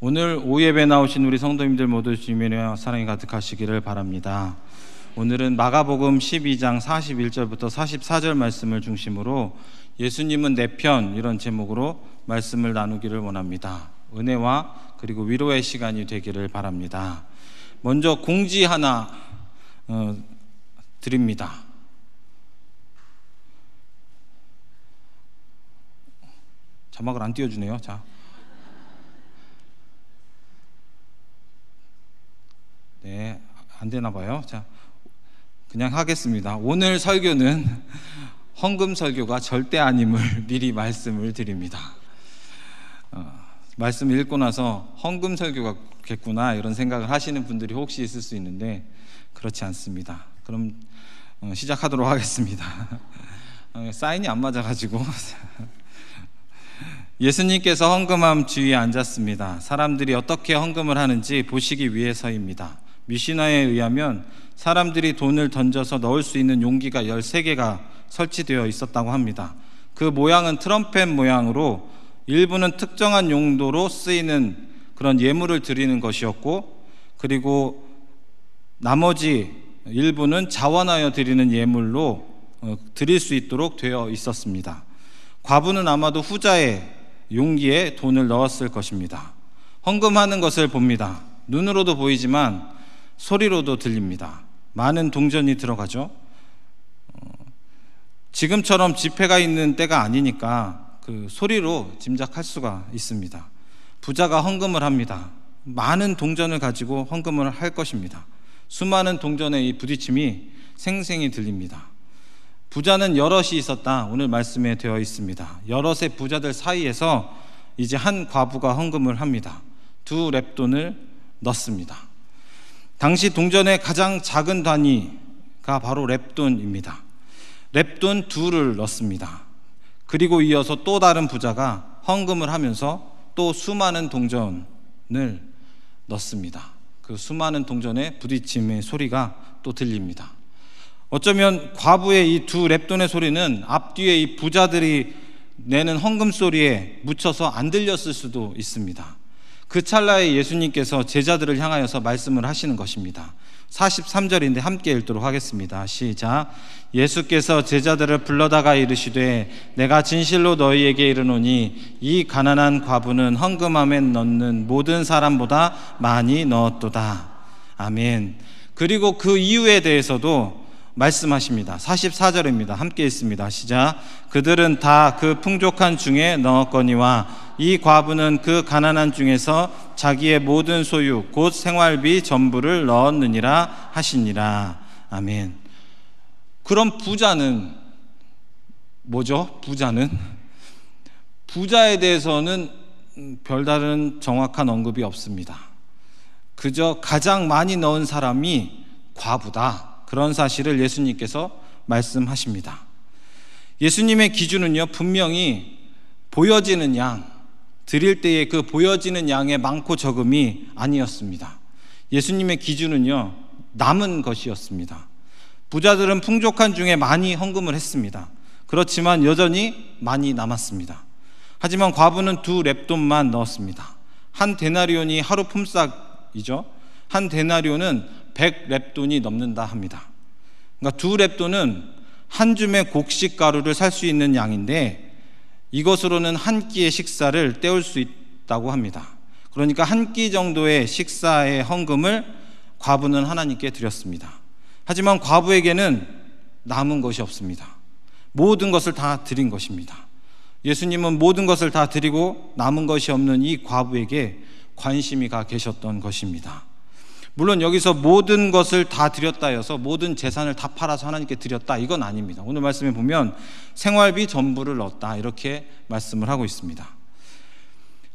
오늘 오예배 나오신 우리 성도님들 모두 주님의 사랑이 가득하시기를 바랍니다. 오늘은 마가복음 12장 41절부터 44절 말씀을 중심으로 예수님은 내 편, 이런 제목으로 말씀을 나누기를 원합니다. 은혜와 그리고 위로의 시간이 되기를 바랍니다. 먼저 공지 하나 드립니다. 자막을 안 띄워주네요. 자, 네, 안 되나 봐요. 자, 그냥 하겠습니다. 오늘 설교는 헌금 설교가 절대 아님을 미리 말씀을 드립니다. 말씀을 읽고 나서 헌금 설교가겠구나 이런 생각을 하시는 분들이 혹시 있을 수 있는데 그렇지 않습니다. 그럼 시작하도록 하겠습니다. 사인이 안 맞아가지고 예수님께서 헌금함 주위에 앉았습니다. 사람들이 어떻게 헌금을 하는지 보시기 위해서입니다. 미시나에 의하면 사람들이 돈을 던져서 넣을 수 있는 용기가 13개가 설치되어 있었다고 합니다. 그 모양은 트럼펫 모양으로 일부는 특정한 용도로 쓰이는 그런 예물을 드리는 것이었고, 그리고 나머지 일부는 자원하여 드리는 예물로 드릴 수 있도록 되어 있었습니다. 과부는 아마도 후자의 용기에 돈을 넣었을 것입니다. 헌금하는 것을 봅니다. 눈으로도 보이지만 소리로도 들립니다. 많은 동전이 들어가죠. 지금처럼 지폐가 있는 때가 아니니까 그 소리로 짐작할 수가 있습니다. 부자가 헌금을 합니다. 많은 동전을 가지고 헌금을 할 것입니다. 수많은 동전의 이 부딪힘이 생생히 들립니다. 부자는 여럿이 있었다, 오늘 말씀에 되어 있습니다. 여럿의 부자들 사이에서 이제 한 과부가 헌금을 합니다. 2 렙돈을 넣습니다. 당시 동전의 가장 작은 단위가 바로 렙돈입니다. 렙돈 2를 넣습니다. 그리고 이어서 또 다른 부자가 헌금을 하면서 또 수많은 동전을 넣습니다. 그 수많은 동전의 부딪힘의 소리가 또 들립니다. 어쩌면 과부의 이 2 렙돈의 소리는 앞뒤에 이 부자들이 내는 헌금 소리에 묻혀서 안 들렸을 수도 있습니다. 그 찰나에 예수님께서 제자들을 향하여서 말씀을 하시는 것입니다. 43절인데 함께 읽도록 하겠습니다. 시작. 예수께서 제자들을 불러다가 이르시되 내가 진실로 너희에게 이르노니 이 가난한 과부는 헌금함에 넣는 모든 사람보다 많이 넣었도다. 아멘. 그리고 그 이유에 대해서도 말씀하십니다. 44절입니다. 함께 읽습니다. 시작. 그들은 다 그 풍족한 중에 넣었거니와 이 과부는 그 가난한 중에서 자기의 모든 소유 곧 생활비 전부를 넣었느니라 하시니라. 아멘. 그럼 부자는 뭐죠? 부자에 대해서는 별다른 정확한 언급이 없습니다. 그저 가장 많이 넣은 사람이 과부다, 그런 사실을 예수님께서 말씀하십니다. 예수님의 기준은요, 분명히 보여지는 양, 드릴 때에 그 보여지는 양의 많고 적음이 아니었습니다. 예수님의 기준은요, 남은 것이었습니다. 부자들은 풍족한 중에 많이 헌금을 했습니다. 그렇지만 여전히 많이 남았습니다. 하지만 과부는 2 렙돈만 넣었습니다. 한 데나리온이 하루 품삯이죠. 한 데나리온은 100 렙돈이 넘는다 합니다. 그러니까 2 렙돈은 한 줌의 곡식 가루를 살 수 있는 양인데 이것으로는 한 끼의 식사를 때울 수 있다고 합니다. 그러니까 한 끼 정도의 식사의 헌금을 과부는 하나님께 드렸습니다. 하지만 과부에게는 남은 것이 없습니다. 모든 것을 다 드린 것입니다. 예수님은 모든 것을 다 드리고 남은 것이 없는 이 과부에게 관심이 가 계셨던 것입니다. 물론 여기서 모든 것을 다 드렸다 해서 모든 재산을 다 팔아서 하나님께 드렸다, 이건 아닙니다. 오늘 말씀에 보면 생활비 전부를 넣었다, 이렇게 말씀을 하고 있습니다.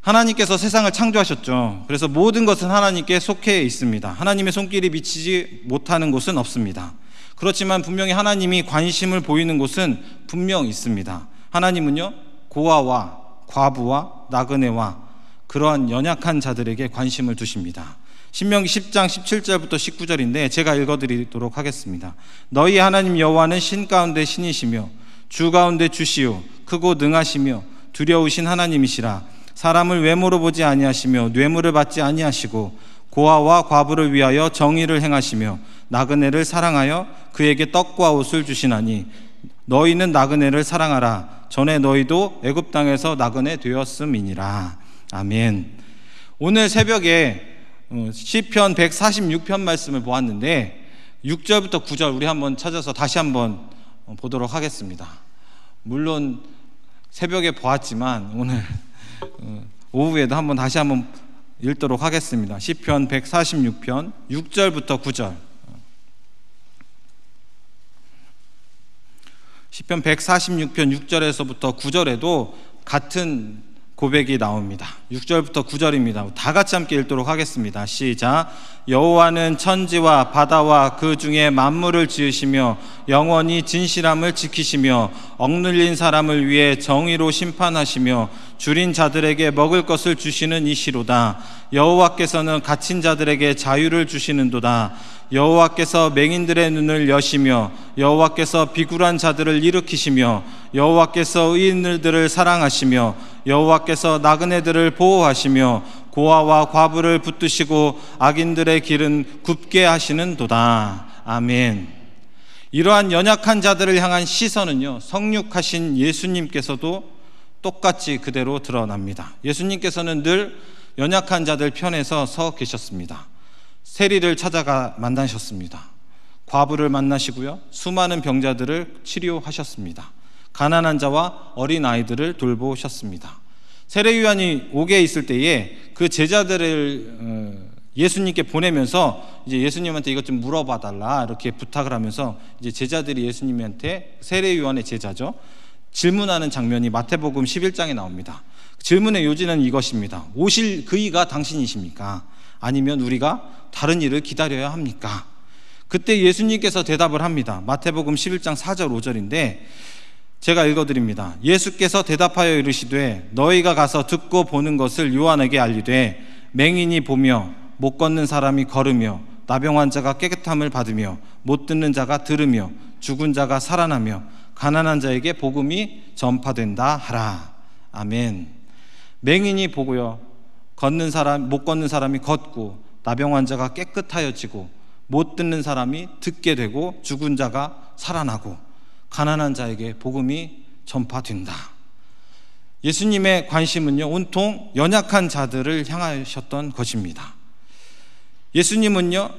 하나님께서 세상을 창조하셨죠. 그래서 모든 것은 하나님께 속해 있습니다. 하나님의 손길이 미치지 못하는 곳은 없습니다. 그렇지만 분명히 하나님이 관심을 보이는 곳은 분명 있습니다. 하나님은요, 고아와 과부와 나그네와 그러한 연약한 자들에게 관심을 두십니다. 신명기 10장 17절부터 19절인데 제가 읽어드리도록 하겠습니다. 너희 하나님 여호와는 신 가운데 신이시며 주 가운데 주시요 크고 능하시며 두려우신 하나님이시라. 사람을 외모로 보지 아니하시며 뇌물을 받지 아니하시고 고아와 과부를 위하여 정의를 행하시며 나그네를 사랑하여 그에게 떡과 옷을 주시나니 너희는 나그네를 사랑하라. 전에 너희도 애굽 땅에서 나그네 되었음이니라. 아멘. 오늘 새벽에 시편 146편 말씀을 보았는데 6절부터 9절 우리 한번 찾아서 다시 한번 보도록 하겠습니다. 물론 새벽에 보았지만 오늘 오후에도 한번 다시 한번 읽도록 하겠습니다. 시편 146편 6절부터 9절. 시편 146편 6절에서부터 9절에도 같은 고백이 나옵니다. 6절부터 9절입니다. 다 같이 함께 읽도록 하겠습니다. 시작. 여호와는 천지와 바다와 그 중에 만물을 지으시며 영원히 진실함을 지키시며 억눌린 사람을 위해 정의로 심판하시며 줄인 자들에게 먹을 것을 주시는 이시로다. 여호와께서는 갇힌 자들에게 자유를 주시는도다. 여호와께서 맹인들의 눈을 여시며 여호와께서 비굴한 자들을 일으키시며 여호와께서 의인들을 사랑하시며 여호와께서 나그네들을 보호하시며 고아와 과부를 붙드시고 악인들의 길은 굽게 하시는도다. 아멘. 이러한 연약한 자들을 향한 시선은요, 성육하신 예수님께서도 똑같이 그대로 드러납니다. 예수님께서는 늘 연약한 자들 편에서 서 계셨습니다. 세리를 찾아가 만나셨습니다. 과부를 만나시고요, 수많은 병자들을 치료하셨습니다. 가난한 자와 어린 아이들을 돌보셨습니다. 세례요한이 옥에 있을 때에 그 제자들을 예수님께 보내면서 이제 예수님한테 이것 좀 물어봐 달라 이렇게 부탁을 하면서 이제 제자들이 예수님한테, 세례요한의 제자죠, 질문하는 장면이 마태복음 11장에 나옵니다. 질문의 요지는 이것입니다. 오실 그 이가 당신이십니까? 아니면 우리가 다른 일을 기다려야 합니까? 그때 예수님께서 대답을 합니다. 마태복음 11장 4절 5절인데 제가 읽어드립니다. 예수께서 대답하여 이르시되 너희가 가서 듣고 보는 것을 요한에게 알리되 맹인이 보며 못 걷는 사람이 걸으며 나병 자가 깨끗함을 받으며 못 듣는 자가 들으며 죽은 자가 살아나며 가난한 자에게 복음이 전파된다 하라. 아멘. 맹인이 보고요, 걷는 사람, 못 걷는 사람이 걷고 나병 환자가 깨끗하여지고 못 듣는 사람이 듣게 되고 죽은 자가 살아나고 가난한 자에게 복음이 전파된다. 예수님의 관심은요, 온통 연약한 자들을 향하셨던 것입니다. 예수님은요,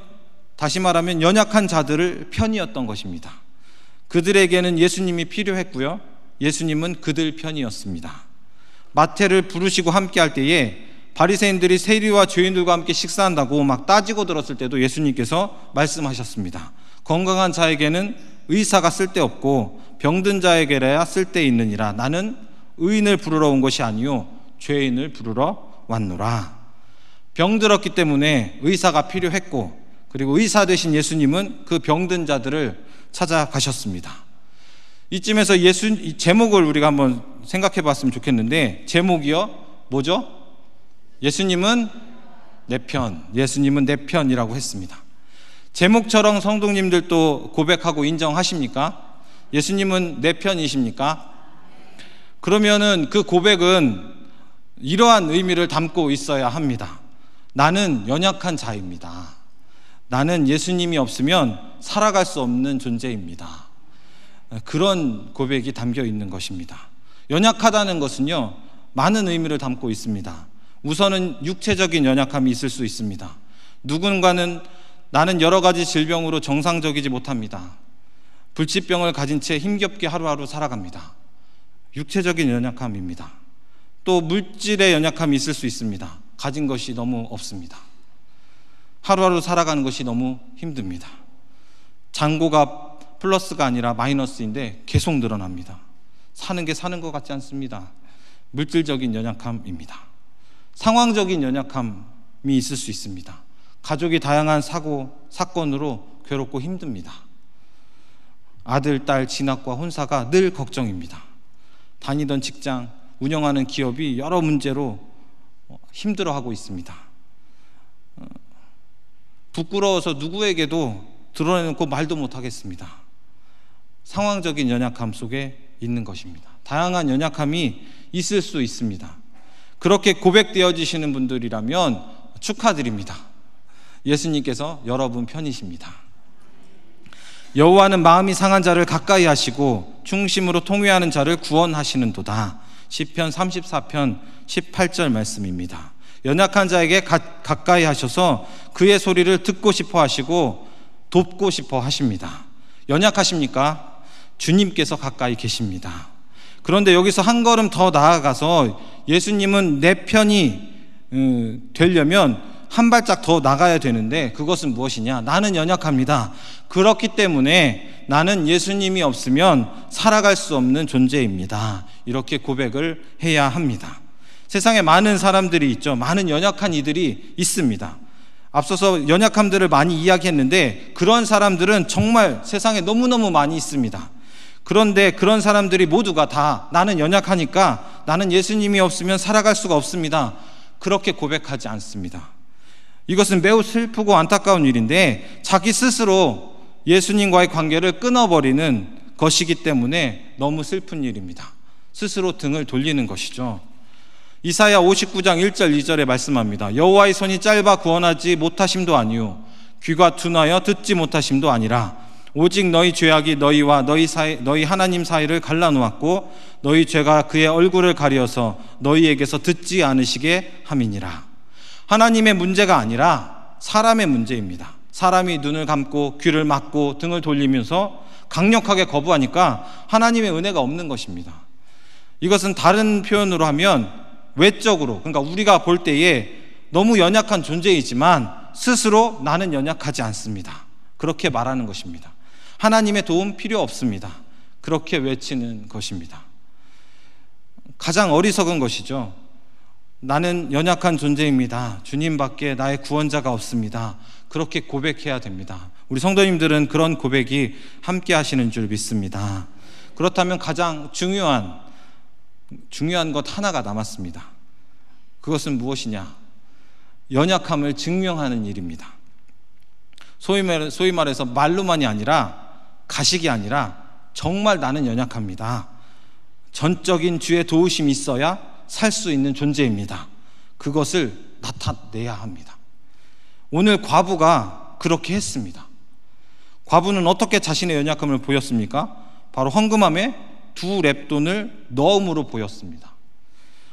다시 말하면 연약한 자들을 편이었던 것입니다. 그들에게는 예수님이 필요했고요, 예수님은 그들 편이었습니다. 마태를 부르시고 함께 할 때에 바리새인들이 세리와 죄인들과 함께 식사한다고 막 따지고 들었을 때도 예수님께서 말씀하셨습니다. 건강한 자에게는 의사가 쓸데없고 병든 자에게라야 쓸데있느니라. 나는 의인을 부르러 온 것이 아니요 죄인을 부르러 왔노라. 병들었기 때문에 의사가 필요했고, 그리고 의사 되신 예수님은 그 병든 자들을 찾아가셨습니다. 이쯤에서 이 제목을 우리가 한번 생각해 봤으면 좋겠는데, 제목이요 뭐죠? 예수님은 내 편, 예수님은 내 편이라고 했습니다. 제목처럼 성도님들도 고백하고 인정하십니까? 예수님은 내 편이십니까? 그러면은 그 고백은 이러한 의미를 담고 있어야 합니다. 나는 연약한 자입니다. 나는 예수님이 없으면 살아갈 수 없는 존재입니다. 그런 고백이 담겨 있는 것입니다. 연약하다는 것은요, 많은 의미를 담고 있습니다. 우선은 육체적인 연약함이 있을 수 있습니다. 누군가는 나는 여러 가지 질병으로 정상적이지 못합니다. 불치병을 가진 채 힘겹게 하루하루 살아갑니다. 육체적인 연약함입니다. 또 물질의 연약함이 있을 수 있습니다. 가진 것이 너무 없습니다. 하루하루 살아가는 것이 너무 힘듭니다. 잔고가 플러스가 아니라 마이너스인데 계속 늘어납니다. 사는 게 사는 것 같지 않습니다. 물질적인 연약함입니다. 상황적인 연약함이 있을 수 있습니다. 가족이 다양한 사건으로 괴롭고 힘듭니다. 아들, 딸 진학과 혼사가 늘 걱정입니다. 다니던 직장, 운영하는 기업이 여러 문제로 힘들어하고 있습니다. 부끄러워서 누구에게도 드러내놓고 말도 못하겠습니다. 상황적인 연약함 속에 있는 것입니다. 다양한 연약함이 있을 수 있습니다. 그렇게 고백되어지시는 분들이라면 축하드립니다. 예수님께서 여러분 편이십니다. 여호와는 마음이 상한 자를 가까이 하시고 충심으로 통회하는 자를 구원하시는도다. 시편 34편 18절 말씀입니다. 연약한 자에게 가까이 하셔서 그의 소리를 듣고 싶어 하시고 돕고 싶어 하십니다. 연약하십니까? 주님께서 가까이 계십니다. 그런데 여기서 한 걸음 더 나아가서 예수님은 내 편이 되려면 한 발짝 더 나가야 되는데, 그것은 무엇이냐? 나는 연약합니다. 그렇기 때문에 나는 예수님이 없으면 살아갈 수 없는 존재입니다. 이렇게 고백을 해야 합니다. 세상에 많은 사람들이 있죠. 많은 연약한 이들이 있습니다. 앞서서 연약함들을 많이 이야기했는데, 그런 사람들은 정말 세상에 너무너무 많이 있습니다. 그런데 그런 사람들이 모두가 다 나는 연약하니까 나는 예수님이 없으면 살아갈 수가 없습니다, 그렇게 고백하지 않습니다. 이것은 매우 슬프고 안타까운 일인데, 자기 스스로 예수님과의 관계를 끊어버리는 것이기 때문에 너무 슬픈 일입니다. 스스로 등을 돌리는 것이죠. 이사야 59장 1절 2절에 말씀합니다. 여호와의 손이 짧아 구원하지 못하심도 아니요 귀가 둔하여 듣지 못하심도 아니라 오직 너희 죄악이 너희와 너희 하나님 사이를 갈라놓았고 너희 죄가 그의 얼굴을 가려서 너희에게서 듣지 않으시게 함이니라. 하나님의 문제가 아니라 사람의 문제입니다. 사람이 눈을 감고 귀를 막고 등을 돌리면서 강력하게 거부하니까 하나님의 은혜가 없는 것입니다. 이것은 다른 표현으로 하면 외적으로, 그러니까 우리가 볼 때에 너무 연약한 존재이지만 스스로 나는 연약하지 않습니다, 그렇게 말하는 것입니다. 하나님의 도움 필요 없습니다, 그렇게 외치는 것입니다. 가장 어리석은 것이죠. 나는 연약한 존재입니다, 주님밖에 나의 구원자가 없습니다, 그렇게 고백해야 됩니다. 우리 성도님들은 그런 고백이 함께 하시는 줄 믿습니다. 그렇다면 가장 중요한 것 하나가 남았습니다. 그것은 무엇이냐? 연약함을 증명하는 일입니다. 소위 말해서 말로만이 아니라, 가식이 아니라 정말 나는 연약합니다, 전적인 주의 도우심이 있어야 살 수 있는 존재입니다, 그것을 나타내야 합니다. 오늘 과부가 그렇게 했습니다. 과부는 어떻게 자신의 연약함을 보였습니까? 바로 헌금함에 2렙돈을 넣음으로 보였습니다.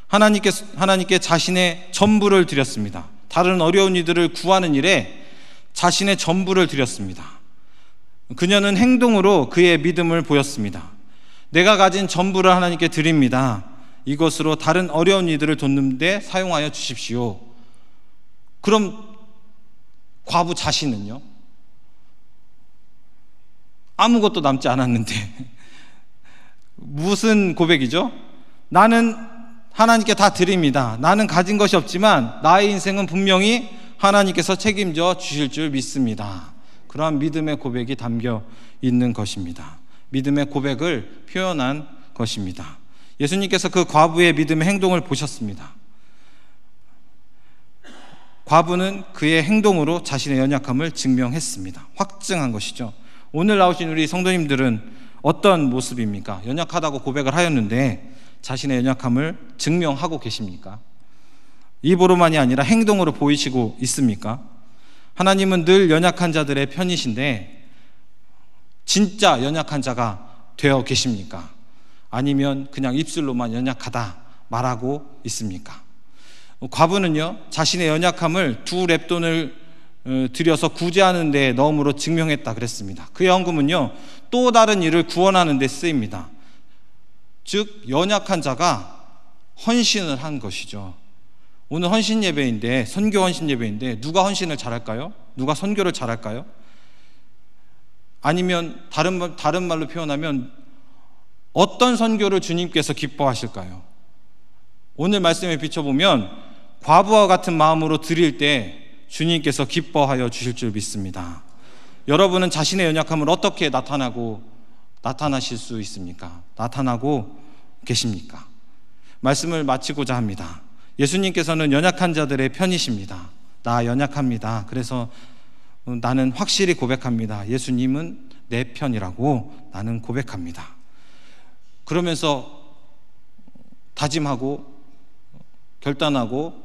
하나님께 자신의 전부를 드렸습니다. 다른 어려운 이들을 구하는 일에 자신의 전부를 드렸습니다. 그녀는 행동으로 그의 믿음을 보였습니다. 내가 가진 전부를 하나님께 드립니다, 이것으로 다른 어려운 이들을 돕는 데 사용하여 주십시오. 그럼 과부 자신은요? 아무것도 남지 않았는데 무슨 고백이죠? 나는 하나님께 다 드립니다, 나는 가진 것이 없지만 나의 인생은 분명히 하나님께서 책임져 주실 줄 믿습니다. 그러한 믿음의 고백이 담겨 있는 것입니다. 믿음의 고백을 표현한 것입니다. 예수님께서 그 과부의 믿음의 행동을 보셨습니다. 과부는 그의 행동으로 자신의 연약함을 증명했습니다. 확증한 것이죠. 오늘 나오신 우리 성도님들은 어떤 모습입니까? 연약하다고 고백을 하였는데 자신의 연약함을 증명하고 계십니까? 입으로만이 아니라 행동으로 보이시고 있습니까? 하나님은 늘 연약한 자들의 편이신데 진짜 연약한 자가 되어 계십니까? 아니면 그냥 입술로만 연약하다 말하고 있습니까? 과부는요, 자신의 연약함을 2렙돈을 들여서 구제하는 데 넣음으로 증명했다 그랬습니다. 그의 헌금은요, 또 다른 일을 구원하는 데 쓰입니다. 즉 연약한 자가 헌신을 한 것이죠. 오늘 헌신 예배인데, 선교 헌신 예배인데 누가 헌신을 잘할까요? 누가 선교를 잘할까요? 아니면 다른 말로 표현하면 어떤 선교를 주님께서 기뻐하실까요? 오늘 말씀에 비춰보면 과부와 같은 마음으로 드릴 때 주님께서 기뻐하여 주실 줄 믿습니다. 여러분은 자신의 연약함을 어떻게 나타나실 수 있습니까? 나타나고 계십니까? 말씀을 마치고자 합니다. 예수님께서는 연약한 자들의 편이십니다. 나 연약합니다, 그래서 나는 확실히 고백합니다, 예수님은 내 편이라고 나는 고백합니다. 그러면서 다짐하고 결단하고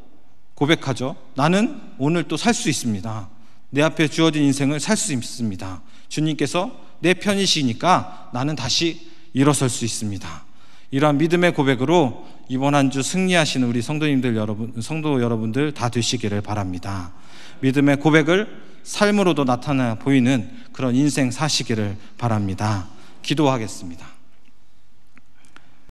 고백하죠. 나는 오늘 또 살 수 있습니다. 내 앞에 주어진 인생을 살 수 있습니다. 주님께서 내 편이시니까 나는 다시 일어설 수 있습니다. 이러한 믿음의 고백으로 이번 한 주 승리하시는 우리 성도님들 여러분, 성도 여러분들 다 되시기를 바랍니다. 믿음의 고백을 삶으로도 나타나 보이는 그런 인생 사시기를 바랍니다. 기도하겠습니다.